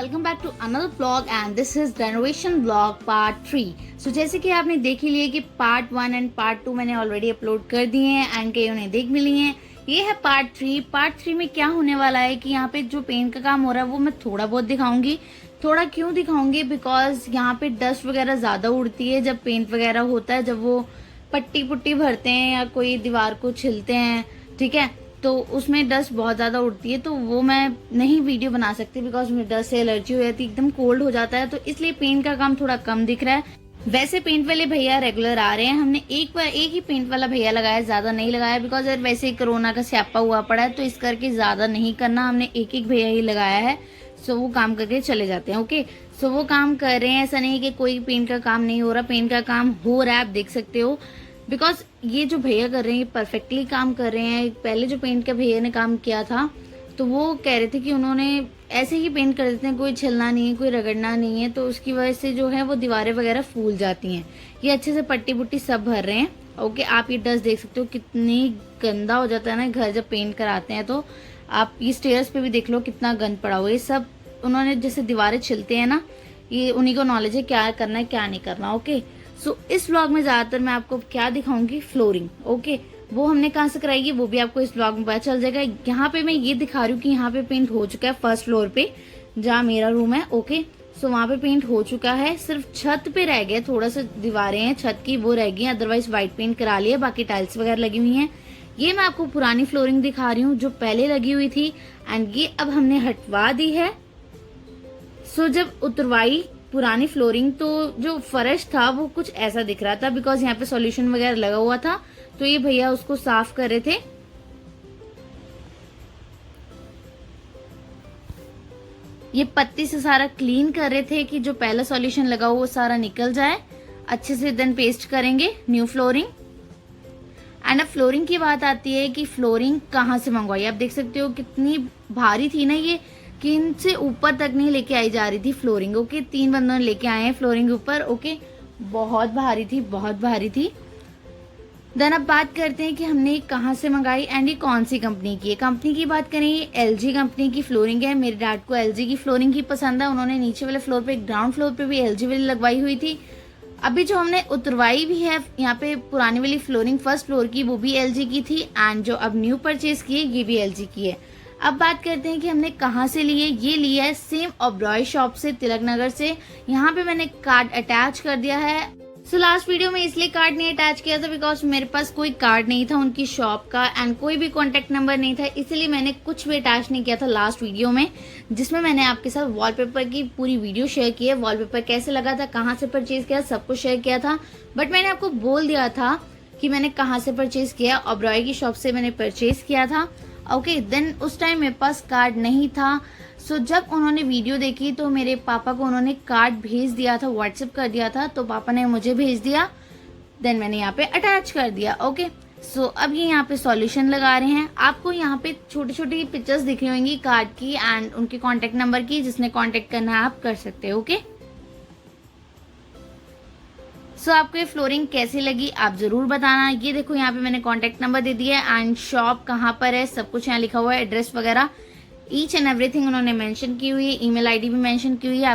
Welcome back to another blog and this is renovation blog part 3। So जैसे कि आपने देख ही लिया कि पार्ट 1 एंड पार्ट 2 मैंने ऑलरेडी अपलोड कर दिए हैं एंड कई उन्हें देख भी लिए हैं। ये है पार्ट 3। पार्ट 3 में क्या होने वाला है कि यहाँ पे जो पेंट का काम हो रहा है वो मैं थोड़ा बहुत दिखाऊंगी। थोड़ा क्यों दिखाऊंगी, बिकॉज यहाँ पे डस्ट वगैरह ज़्यादा उड़ती है जब पेंट वगैरह होता है, जब वो पट्टी पुट्टी भरते हैं या कोई दीवार को छिलते हैं, ठीक है, तो उसमें डस्ट बहुत ज़्यादा उड़ती है, तो वो मैं नहीं वीडियो बना सकती बिकॉज मुझे डस्ट से एलर्जी हो जाती है, एकदम कोल्ड हो जाता है, तो इसलिए पेंट का काम थोड़ा कम दिख रहा है। वैसे पेंट वाले भैया रेगुलर आ रहे हैं, हमने एक ही पेंट वाला भैया लगाया, ज़्यादा नहीं लगाया बिकॉज वैसे ही कोरोना का स्यापा हुआ पड़ा है, तो इस करके ज़्यादा नहीं करना, हमने एक भैया ही लगाया है। सो वो काम करके चले जाते हैं। ओके, सो वो काम कर रहे हैं, ऐसा नहीं कि कोई पेंट का काम नहीं हो रहा, पेंट का काम हो रहा है, आप देख सकते हो। बिकॉज ये जो भैया कर रहे हैं ये परफेक्टली काम कर रहे हैं। पहले जो पेंट का भैया ने काम किया था तो वो कह रहे थे कि उन्होंने ऐसे ही पेंट कर देते हैं, कोई छिलना नहीं है, कोई रगड़ना नहीं है, तो उसकी वजह से जो है वो दीवारें वगैरह फूल जाती हैं। ये अच्छे से पट्टी पुट्टी सब भर रहे हैं। ओके, आप ये डस्ट देख सकते हो कितनी गंदा हो जाता है ना घर जब पेंट कराते हैं, तो आप ये स्टेयर्स पे भी देख लो कितना गंद पड़ा हुआ है। ये सब उन्होंने जैसे दीवारें छिलते हैं ना, ये उन्हीं को नॉलेज है क्या करना है क्या नहीं करना। ओके, सो इस व्लॉग में ज्यादातर मैं आपको क्या दिखाऊंगी, फ्लोरिंग। ओके, वो हमने कहाँ से कराई है वो भी आपको इस व्लॉग में पता चल जाएगा। यहाँ पे मैं ये दिखा रही हूँ कि यहाँ पे पेंट हो चुका है फर्स्ट फ्लोर पे, जहाँ मेरा रूम है। ओके, सो वहाँ पे पेंट हो चुका है, सिर्फ छत पे रह गया, थोड़ा सा दीवारें हैं छत की वो रह गई, अदरवाइज व्हाइट पेंट करा लिया, बाकी टाइल्स वगैरह लगी हुई हैं। ये मैं आपको पुरानी फ्लोरिंग दिखा रही हूँ जो पहले लगी हुई थी एंड ये अब हमने हटवा दी है। सो जब उतरवाई पुरानी फ्लोरिंग तो जो फर्श था वो कुछ ऐसा दिख रहा था बिकॉज यहाँ पे सॉल्यूशन वगैरह लगा हुआ था, तो ये भैया उसको साफ कर रहे थे। ये पत्ती से सारा क्लीन कर रहे थे कि जो पहला सॉल्यूशन लगा हुआ वो सारा निकल जाए अच्छे से, देन पेस्ट करेंगे न्यू फ्लोरिंग। एंड अब फ्लोरिंग की बात आती है कि फ्लोरिंग कहाँ से मंगवाई। आप देख सकते हो कितनी भारी थी ना, ये कि इनसे ऊपर तक नहीं लेके आई जा रही थी फ्लोरिंग। ओके, 3 बंदों ने लेके आए हैं फ्लोरिंग ऊपर। ओके, बहुत भारी थी, बहुत भारी थी। देन अब बात करते हैं कि हमने कहाँ से मंगाई एंड ये कौन सी कंपनी की है। कंपनी की बात करें, ये LG कंपनी की फ्लोरिंग है। मेरे डैड को LG की फ्लोरिंग ही पसंद है, उन्होंने नीचे वाले फ्लोर पे, ग्राउंड फ्लोर पे भी LG वाली लगवाई हुई थी। अभी जो हमने उतरवाई भी है यहाँ पे पुरानी वाली फ्लोरिंग फर्स्ट फ्लोर की, वो भी LG की थी एंड जो अब न्यू परचेज की है ये भी LG की है। अब बात करते हैं कि हमने कहाँ से लिए। ये लिया है सेम ओबरॉय शॉप से, तिलक नगर से। यहाँ पे मैंने कार्ड अटैच कर दिया है। सो लास्ट वीडियो में इसलिए कार्ड नहीं अटैच किया था बिकॉज मेरे पास कोई कार्ड नहीं था उनकी शॉप का एंड कोई भी कॉन्टेक्ट नंबर नहीं था, इसीलिए मैंने कुछ भी अटैच नहीं किया था लास्ट वीडियो में, जिसमें मैंने आपके साथ वॉलपेपर की पूरी वीडियो शेयर की है। वॉलपेपर कैसे लगा था, कहाँ से परचेज किया, सब कुछ शेयर किया था। बट मैंने आपको बोल दिया था कि मैंने कहाँ से परचेज किया, ओबरॉय की शॉप से मैंने परचेज किया था। ओके, देन उस टाइम मेरे पास कार्ड नहीं था। सो जब उन्होंने वीडियो देखी तो मेरे पापा को उन्होंने कार्ड भेज दिया था, व्हाट्सएप कर दिया था, तो पापा ने मुझे भेज दिया, देन मैंने यहाँ पे अटैच कर दिया। ओके, सो अब ये यहाँ पे सॉल्यूशन लगा रहे हैं। आपको यहाँ पे छोटी छोटी पिक्चर्स दिख रही होंगी कार्ड की एंड उनके कॉन्टेक्ट नंबर की, जिसने कॉन्टेक्ट करना है आप कर सकते हो। ओके, सो आपको ये फ्लोरिंग कैसी लगी आप जरूर बताना। ये देखो यहाँ पे मैंने कॉन्टेक्ट नंबर दे दिया है एंड शॉप कहाँ पर है सब कुछ यहाँ लिखा हुआ है, एड्रेस वगैरह ईच एंड एवरीथिंग उन्होंने मेंशन की हुई है, ईमेल आईडी भी मेंशन की हुई है।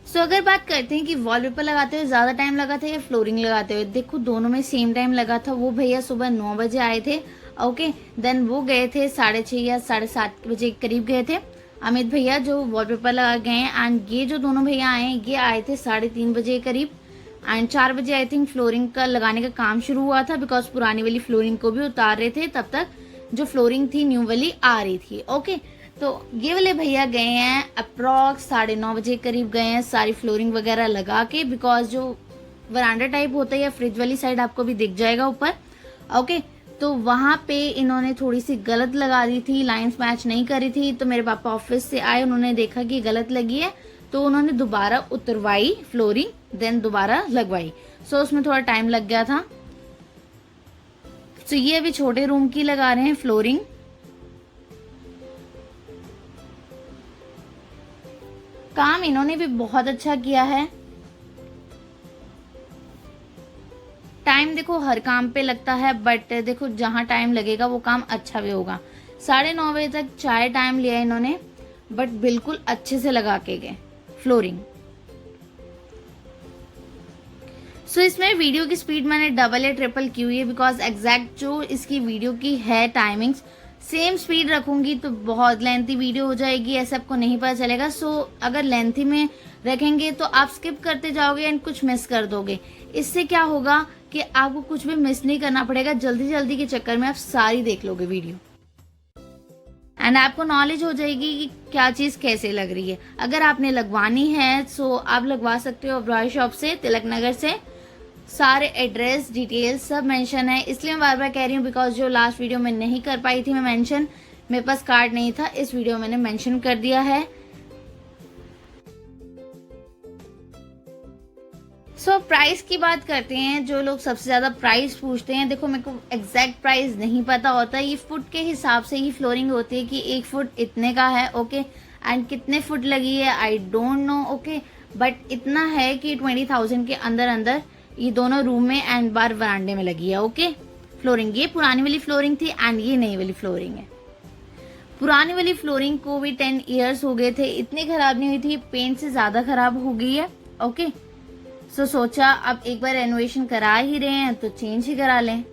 सो अगर बात करते हैं कि वॉलपेपर लगाते हुए ज्यादा टाइम लगा था या फ्लोरिंग लगाते हुए, देखो दोनों में सेम टाइम लगा था। वो भैया सुबह 9 बजे आए थे। ओके, देन वो गए थे 6:30 या 7:30 बजे के करीब गए थे। अमित भैया जो वॉलपेपर लगा गए हैं एंड ये जो दोनों भैया आए हैं ये आए थे 3:30 बजे के करीब एंड 4 बजे आई थिंक फ्लोरिंग का लगाने का काम शुरू हुआ था बिकॉज पुरानी वाली फ्लोरिंग को भी उतार रहे थे, तब तक जो फ्लोरिंग थी न्यू वाली आ रही थी। ओके, तो ये वाले भैया गए हैं अप्रॉक्स 9:30 बजे करीब गए हैं सारी फ्लोरिंग वगैरह लगा के, बिकॉज जो वरांडा टाइप होता है या फ्रिज वाली साइड आपको भी दिख जाएगा ऊपर। ओके, तो वहां पे इन्होंने थोड़ी सी गलत लगा दी थी, लाइंस मैच नहीं करी थी, तो मेरे पापा ऑफिस से आए, उन्होंने देखा कि गलत लगी है, तो उन्होंने दोबारा उतरवाई फ्लोरिंग, देन दोबारा लगवाई। सो उसमें थोड़ा टाइम लग गया था। सो ये अभी छोटे रूम की लगा रहे हैं फ्लोरिंग। काम इन्होंने भी बहुत अच्छा किया है। टाइम देखो हर काम पे लगता है, बट देखो जहां टाइम लगेगा वो काम अच्छा भी होगा। 9:30 बजे तक चाय टाइम लिया इन्होंने, बट बिल्कुल अच्छे से लगा के गए फ्लोरिंग। सो इसमें वीडियो की स्पीड मैंने डबल या ट्रिपल की हुई है, बिकॉज एग्जैक्ट जो इसकी वीडियो की है टाइमिंग्स सेम स्पीड रखूंगी तो बहुत लेंथी वीडियो हो जाएगी, ऐसा आपको नहीं पता चलेगा। सो अगर लेंथी में रखेंगे तो आप स्किप करते जाओगे एंड कुछ मिस कर दोगे। इससे क्या होगा कि आपको कुछ भी मिस नहीं करना पड़ेगा, जल्दी जल्दी के चक्कर में आप सारी देख लोगे वीडियो एंड आपको नॉलेज हो जाएगी कि क्या चीज कैसे लग रही है। अगर आपने लगवानी है सो आप लगवा सकते हो ब्राय शॉप से, तिलक नगर से। सारे एड्रेस डिटेल्स सब मेंशन है, इसलिए मैं बार बार कह रही हूँ बिकॉज जो लास्ट वीडियो में नहीं कर पाई थी मैं मेंशन, मेरे पास कार्ड नहीं था, इस वीडियो मैंने मेंशन कर दिया है। सो प्राइस की बात करते हैं। जो लोग सबसे ज्यादा प्राइस पूछते हैं, देखो मेरे को एग्जैक्ट प्राइस नहीं पता होता, ये फुट के हिसाब से ही फ्लोरिंग होती है कि 1 फुट इतने का है, ओके, एंड कितने फुट लगी है I don't know, okay, but इतना है कि 20,000 के अंदर अंदर ये दोनों रूम में एंड बार वरांडे में लगी है, ओके। फ्लोरिंग ये पुरानी वाली फ्लोरिंग थी एंड ये नई वाली फ्लोरिंग है। पुरानी वाली फ्लोरिंग को भी 10 इयर्स हो गए थे, इतनी खराब नहीं हुई थी, पेंट से ज्यादा खराब हो गई है, ओके। सो सोचा अब एक बार रेनोवेशन करा ही रहे हैं तो चेंज ही करा लें।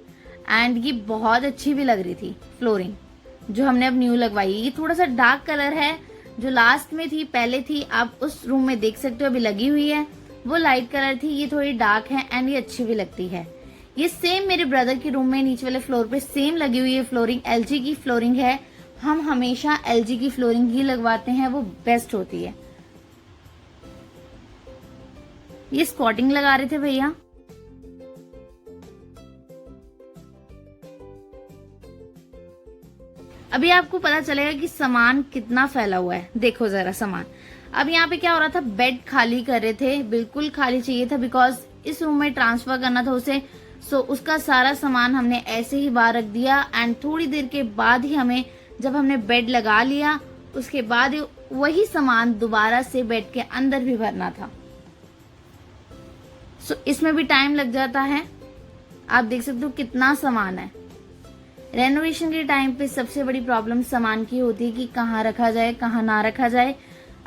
एंड ये बहुत अच्छी भी लग रही थी फ्लोरिंग जो हमने अब न्यू लगवाई। ये थोड़ा सा डार्क कलर है, जो लास्ट में थी पहले थी, आप उस रूम में देख सकते हो अभी लगी हुई है, वो लाइट कलर थी, ये थोड़ी डार्क है एंड ये अच्छी भी लगती है। ये सेम मेरे ब्रदर के रूम में नीचे वाले फ्लोर पे सेम लगी हुई है फ्लोरिंग, एलजी की फ्लोरिंग है। हम हमेशा एलजी की फ्लोरिंग ही लगवाते हैं, वो बेस्ट होती है। ये स्क्वाटिंग लगा रहे थे भैया। अभी आपको पता चलेगा कि सामान कितना फैला हुआ है। देखो जरा सामान। अब यहाँ पे क्या हो रहा था, बेड खाली कर रहे थे, बिल्कुल खाली चाहिए था बिकॉज इस रूम में ट्रांसफर करना था उसे। सो उसका सारा सामान हमने ऐसे ही बाहर रख दिया एंड थोड़ी देर के बाद ही हमें, जब हमने बेड लगा लिया उसके बाद वही सामान दोबारा से बेड के अंदर भी भरना था। सो इसमें भी टाइम लग जाता है। आप देख सकते हो कितना सामान है। रेनोवेशन के टाइम पे सबसे बड़ी प्रॉब्लम सामान की होती है कि कहाँ रखा जाए कहाँ ना रखा जाए।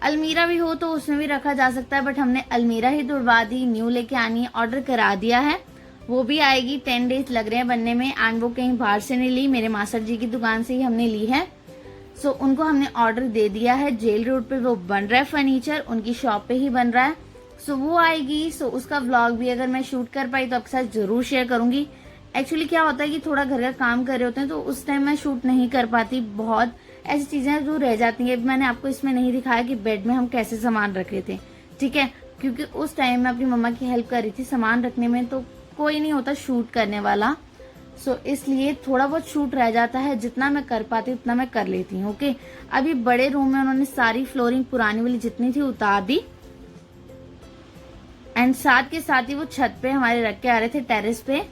अलमीरा भी हो तो उसमें भी रखा जा सकता है, बट हमने अलमीरा ही तुड़वा दी, न्यू लेके आनी है, ऑर्डर करा दिया है, वो भी आएगी। 10 डेज लग रहे हैं बनने में एंड वो कहीं बाहर से नहीं ली, मेरे मास्टर जी की दुकान से ही हमने ली है। सो उनको हमने ऑर्डर दे दिया है। जेल रोड पे वो बन रहा है फर्नीचर, उनकी शॉप पे ही बन रहा है। सो वो आएगी। सो उसका व्लॉग भी अगर मैं शूट कर पाई तो आपके साथ जरूर शेयर करूंगी। एक्चुअली क्या होता है कि थोड़ा घर का काम कर रहे होते हैं तो उस टाइम मैं शूट नहीं कर पाती, बहुत ऐसी चीजें जो रह जाती हैं। मैंने आपको इसमें नहीं दिखाया कि बेड में हम कैसे सामान रख रहे थे, ठीक है, क्योंकि उस टाइम मैं अपनी मम्मा की हेल्प कर रही थी सामान रखने में, तो कोई नहीं होता शूट करने वाला। सो इसलिए थोड़ा बहुत शूट रह जाता है, जितना मैं कर पाती उतना मैं कर लेती हूँ, ओके। अभी बड़े रूम में उन्होंने सारी फ्लोरिंग पुरानी वाली जितनी थी उतार दी एंड साथ के साथ ही वो छत पे हमारे रख के आ रहे थे टेरेस पे,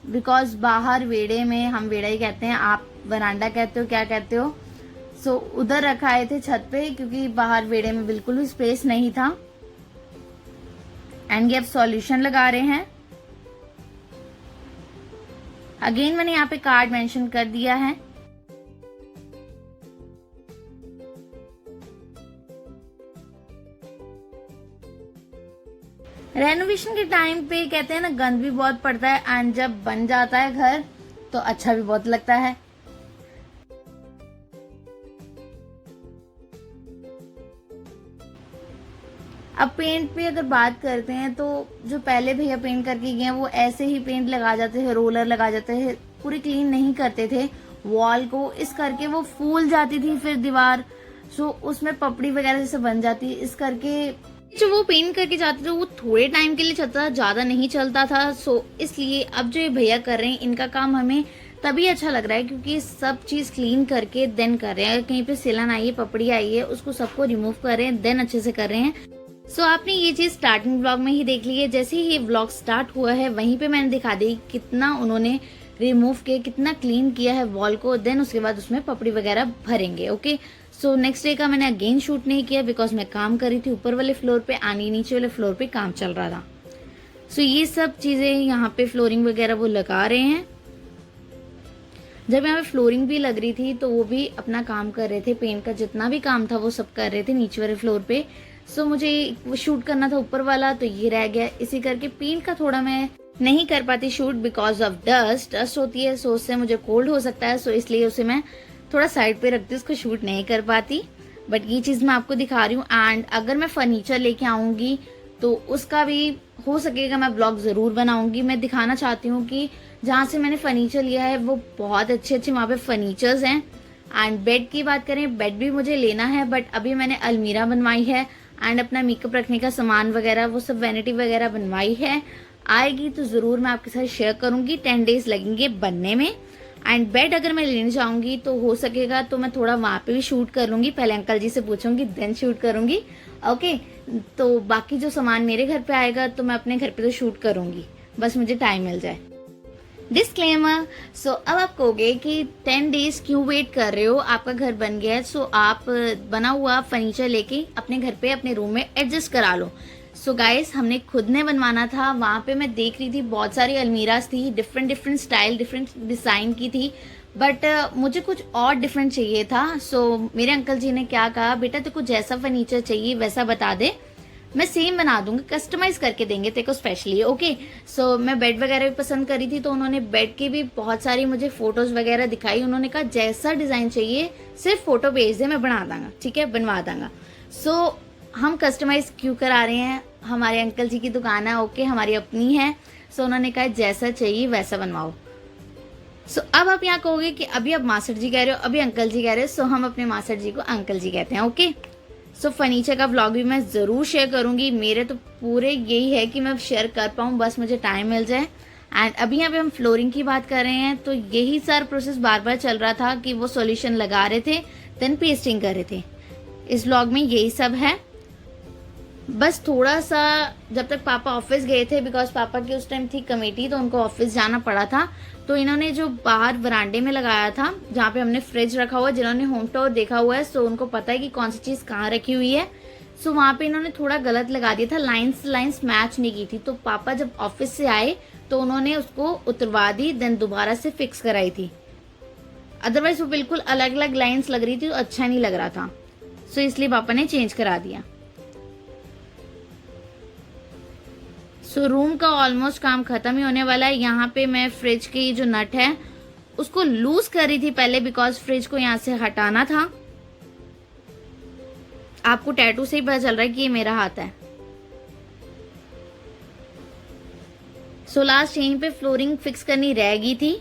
बिकॉज बाहर वेड़े में, हम वेड़ा ही कहते हैं, आप वरांडा कहते हो क्या कहते हो, सो उधर रखाए थे छत पे क्योंकि बाहर वेड़े में बिल्कुल भी स्पेस नहीं था। एंड ये अब सॉल्यूशन लगा रहे हैं। अगेन मैंने यहाँ पे कार्ड मेंशन कर दिया है। रेनोवेशन के टाइम पे कहते हैं ना गंद भी बहुत पड़ता है एंड जब बन जाता है घर तो अच्छा भी बहुत लगता है। अब पेंट पे अगर बात करते हैं तो जो पहले भैया पेंट करके गए हैं वो ऐसे ही पेंट लगा जाते हैं, रोलर लगा जाते हैं, पूरी क्लीन नहीं करते थे वॉल को, इस करके वो फूल जाती थी फिर दीवार, सो उसमें पपड़ी वगैरह जैसे बन जाती, इस करके जो वो पेंट करके जाते थे वो थोड़े टाइम के लिए चलता था, ज्यादा नहीं चलता था। सो इसलिए अब जो ये भैया कर रहे हैं इनका काम हमें तभी अच्छा लग रहा है क्योंकि सब चीज क्लीन करके देन कर रहे हैं। अगर कहीं पे सिलन आई है, पपड़ी आई है, उसको सबको रिमूव कर रहे हैं, देन अच्छे से कर रहे हैं। सो आपने ये चीज स्टार्टिंग ब्लॉग में ही देख ली है। जैसे ही ये ब्लॉग स्टार्ट हुआ है वहीं पे मैंने दिखा दी कितना उन्होंने रिमूव किया, कितना क्लीन किया है वॉल को, देन उसके बाद उसमें पपड़ी वगैरह भरेंगे, ओके। सो नेक्स्ट डे का मैंने अगेन शूट नहीं किया बिकॉज मैं काम कर रही थी ऊपर वाले फ्लोर पे, आनी नीचे वाले फ्लोर पे काम चल रहा था। सो ये सब चीजें यहाँ पे फ्लोरिंग वगैरह वो लगा रहे हैं। जब यहाँ पे फ्लोरिंग भी लग रही थी तो वो भी अपना काम कर रहे थे, पेंट का जितना भी काम था वो सब कर रहे थे नीचे वाले फ्लोर पे। सो मुझे वो शूट करना था ऊपर वाला, तो ये रह गया। इसी करके पेंट का थोड़ा मैं नहीं कर पाती शूट बिकॉज ऑफ डस्ट होती है, सो उससे मुझे कोल्ड हो सकता है, सो इसलिए उसे मैं थोड़ा साइड पे रखती हूँ, उसको शूट नहीं कर पाती। बट ये चीज़ मैं आपको दिखा रही हूँ। एंड अगर मैं फर्नीचर लेके आऊँगी तो उसका भी हो सकेगा मैं ब्लॉग ज़रूर बनाऊँगी। मैं दिखाना चाहती हूँ कि जहाँ से मैंने फर्नीचर लिया है वो बहुत अच्छे अच्छे वहाँ पे फर्नीचर्स हैं। एंड बेड की बात करें, बेड भी मुझे लेना है, बट अभी मैंने अलमीरा बनवाई है एंड अपना मेकअप रखने का सामान वगैरह वो सब वैनिटी वगैरह बनवाई है। आएगी तो ज़रूर मैं आपके साथ शेयर करूँगी। 10 डेज लगेंगे बनने में। एंड बेड अगर मैं लेने जाऊँगी तो हो सकेगा तो मैं थोड़ा वहाँ पे भी शूट कर लूँगी, पहले अंकल जी से पूछूंगी देन शूट करूँगी। ओके, तो बाकी जो सामान मेरे घर पे आएगा तो मैं अपने घर पे तो शूट करूँगी, बस मुझे टाइम मिल जाए। डिस्क्लेमर। सो अब आप कहोगे कि 10 डेज क्यों वेट कर रहे हो, आपका घर बन गया है, सो आप बना हुआ फर्नीचर लेके अपने घर पे अपने रूम में एडजस्ट करा लो। सो गाइस, हमने खुद ने बनवाना था। वहाँ पे मैं देख रही थी बहुत सारी अलमीराज थी, different different style different design की थी, बट मुझे कुछ और डिफरेंट चाहिए था। सो मेरे अंकल जी ने क्या कहा, बेटा तेरे को जैसा फर्नीचर चाहिए वैसा बता दे, मैं सेम बना दूंगी, कस्टमाइज करके देंगे तेरे को स्पेशली। ओके, सो मैं बेड वगैरह भी पसंद करी थी, तो उन्होंने बेड की भी बहुत सारी मुझे फोटोज वगैरह दिखाई। उन्होंने कहा जैसा डिज़ाइन चाहिए सिर्फ फोटो भेज दे, मैं बना दूंगा, ठीक है, बनवा दूंगा। सो हम कस्टमाइज क्यों करा रहे हैं, हमारे अंकल जी की दुकान है, ओके, हमारी अपनी है। सो उन्होंने कहा जैसा चाहिए वैसा बनवाओ। सो अब आप यहाँ कहोगे कि अभी आप मास्टर जी कह रहे हो, अभी अंकल जी कह रहे हो, सो हम अपने मास्टर जी को अंकल जी कहते हैं। ओके, सो फर्नीचर का व्लॉग भी मैं ज़रूर शेयर करूँगी। मेरे तो पूरे यही है कि मैं शेयर कर पाऊँ, बस मुझे टाइम मिल जाए। एंड अभी यहाँ पे हम फ्लोरिंग की बात कर रहे हैं, तो यही सारा प्रोसेस बार बार चल रहा था कि वो सॉल्यूशन लगा रहे थे देन पेस्टिंग कर रहे थे। इस व्लॉग में यही सब है। बस थोड़ा सा जब तक पापा ऑफिस गए थे, बिकॉज पापा की उस टाइम थी कमेटी, तो उनको ऑफिस जाना पड़ा था, तो इन्होंने जो बाहर वरांडे में लगाया था जहाँ पे हमने फ्रिज रखा हुआ है, जिन्होंने होम टूर देखा हुआ है सो उनको पता है कि कौन सी चीज़ कहाँ रखी हुई है। सो वहाँ पे इन्होंने थोड़ा गलत लगा दिया था, लाइंस मैच नहीं की थी, तो पापा जब ऑफिस से आए तो उन्होंने उसको उतरवा दी, देन दोबारा से फिक्स कराई थी। अदरवाइज वो बिल्कुल अलग अलग लाइन्स लग रही थी, तो अच्छा नहीं लग रहा था, सो इसलिए पापा ने चेंज करा दिया। सो रूम का ऑलमोस्ट काम खत्म ही होने वाला है। यहाँ पे मैं फ्रिज की जो नट है उसको लूज कर रही थी पहले, बिकॉज फ्रिज को यहाँ से हटाना था। आपको टैटू से ही पता चल रहा है कि ये मेरा हाथ है। सो लास्ट यहीं पे फ्लोरिंग फिक्स करनी रह गई थी।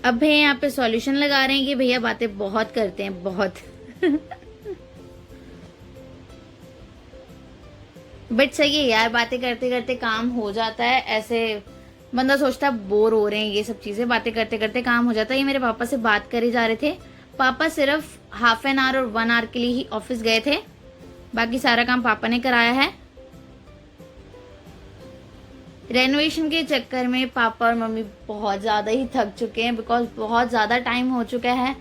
अब भैया यहाँ पे सॉल्यूशन लगा रहे हैं कि भैया बातें बहुत करते हैं, बहुत बट सही है यार, बातें करते करते काम हो जाता है। ऐसे बंदा सोचता है बोर हो रहे हैं, ये सब चीजें बातें करते करते काम हो जाता है। ये मेरे पापा से बात करे जा रहे थे। पापा सिर्फ हाफ एन आवर और 1 आवर के लिए ही ऑफिस गए थे, बाकी सारा काम पापा ने कराया है। रेनोवेशन के चक्कर में पापा और मम्मी बहुत ज़्यादा ही थक चुके हैं, बिकॉज बहुत ज़्यादा टाइम हो चुका है।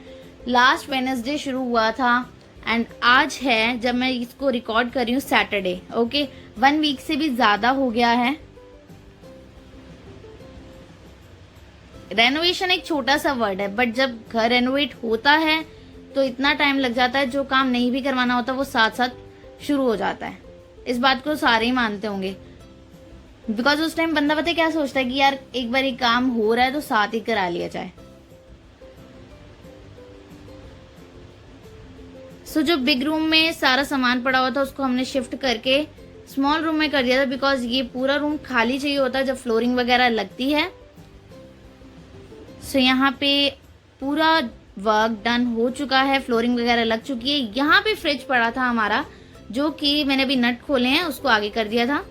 लास्ट वेडनेसडे शुरू हुआ था एंड आज है जब मैं इसको रिकॉर्ड कर रही हूँ सैटरडे। ओके, 1 वीक से भी ज़्यादा हो गया है। रेनोवेशन एक छोटा सा वर्ड है, बट जब घर रेनोवेट होता है तो इतना टाइम लग जाता है, जो काम नहीं भी करवाना होता वो साथ साथ शुरू हो जाता है। इस बात को सारे ही मानते होंगे, बिकॉज उस टाइम बंदा पता है क्या सोचता है कि यार एक बार एक काम हो रहा है तो साथ ही करा लिया जाए। सो जो बिग रूम में सारा सामान पड़ा हुआ था उसको हमने शिफ्ट करके स्मॉल रूम में कर दिया था, बिकॉज ये पूरा रूम खाली चाहिए होता है जब फ्लोरिंग वगैरह लगती है। सो यहाँ पे पूरा वर्क डन हो चुका है, फ्लोरिंग वगैरह लग चुकी है। यहाँ पे फ्रिज पड़ा था हमारा, जो कि मैंने अभी नट खोले हैं, उसको आगे कर दिया था।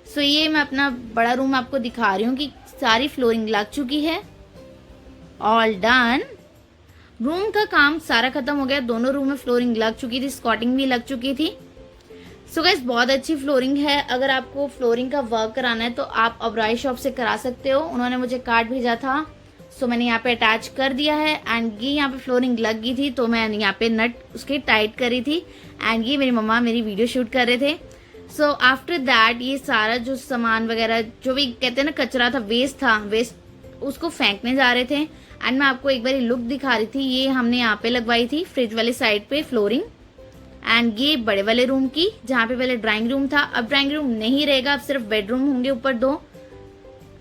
सो ये मैं अपना बड़ा रूम आपको दिखा रही हूँ कि सारी फ्लोरिंग लग चुकी है, ऑल डन। रूम का काम सारा खत्म हो गया, दोनों रूम में फ्लोरिंग लग चुकी थी, स्कॉटिंग भी लग चुकी थी। सो गाइस बहुत अच्छी फ्लोरिंग है। अगर आपको फ्लोरिंग का वर्क कराना है तो आप अब्राई शॉप से करा सकते हो। उन्होंने मुझे कार्ड भेजा था, सो मैंने यहाँ पे अटैच कर दिया है। एंड ये यहाँ पे फ्लोरिंग लग गई थी तो मैं यहाँ पे नट उसके टाइट करी थी। एंड ये मेरी मम्मा मेरी वीडियो शूट कर रहे थे। सो आफ्टर दैट ये सारा जो सामान वगैरह जो भी कहते हैं ना कचरा था, वेस्ट उसको फेंकने जा रहे थे। एंड मैं आपको एक बार लुक दिखा रही थी, ये हमने यहाँ पे लगवाई थी फ्रिज वाली साइड पे फ्लोरिंग। एंड ये बड़े वाले रूम की, जहाँ पे पहले ड्राइंग रूम था, अब ड्राइंग रूम नहीं रहेगा, अब सिर्फ बेडरूम होंगे ऊपर 2।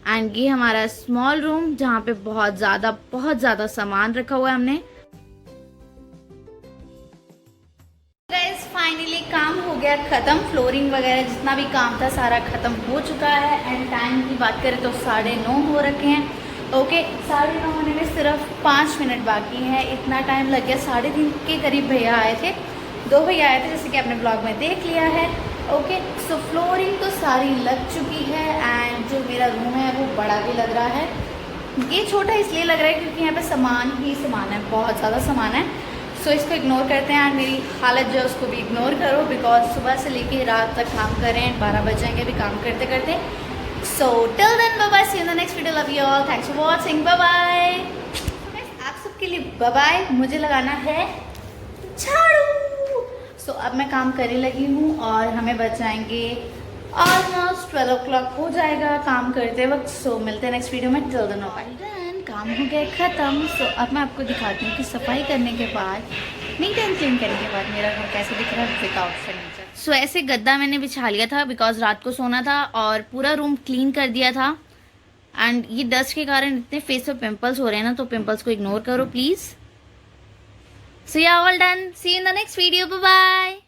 एंड ये हमारा स्मॉल रूम जहाँ पे बहुत ज्यादा सामान रखा हुआ है हमने। गाइस फाइनली काम हो गया खत्म, फ्लोरिंग वगैरह जितना भी काम था सारा खत्म हो चुका है। एंड टाइम की बात करें तो 9:30 हो रखे हैं। ओके 9:30 होने में सिर्फ 5 मिनट बाकी है, इतना टाइम लग गया। 3:30 के करीब भैया आए थे, 2 भैया आए थे जैसे कि आपने ब्लॉग में देख लिया है। ओके सो फ्लोरिंग तो सारी लग चुकी है। एंड जो मेरा रूम है वो बड़ा भी लग रहा है, ये छोटा इसलिए लग रहा है क्योंकि यहाँ पे सामान ही सामान है, बहुत ज़्यादा सामान है। सो इसको इग्नोर करते हैं। एंड मेरी हालत जो है उसको भी इग्नोर करो, बिकॉज सुबह से लेके रात तक काम कर रहे हैं, 12 बज जाएंगे अभी काम करते करते। So till then bye bye, see you in the next video, love you all, thanks for watching, bye bye. आप सबके लिए बाय बाय। मुझे लगाना है झाड़ू। सो अब मैं काम करने लगी हूँ और हमें बच जाएंगे ऑलमोस्ट 12 o'clock हो जाएगा काम करते वक्त। सो मिलते हैं नेक्स्ट वीडियो में, टिल देन बाय। काम हो गया ख़त्म। सो अब मैं आपको दिखाती हूँ कि सफाई करने के बाद, नीट एंड क्लीन करने के बाद मेरा घर कैसे दिख रहा है विदाउट फर्नीचर। सो ऐसे गद्दा मैंने बिछा लिया था बिकॉज रात को सोना था, और पूरा रूम क्लीन कर दिया था। एंड ये डस्ट के कारण इतने फेस पे पिंपल्स हो रहे हैं ना, तो पिंपल्स को इग्नोर करो please. So yeah all done, see you in the next video, bye bye.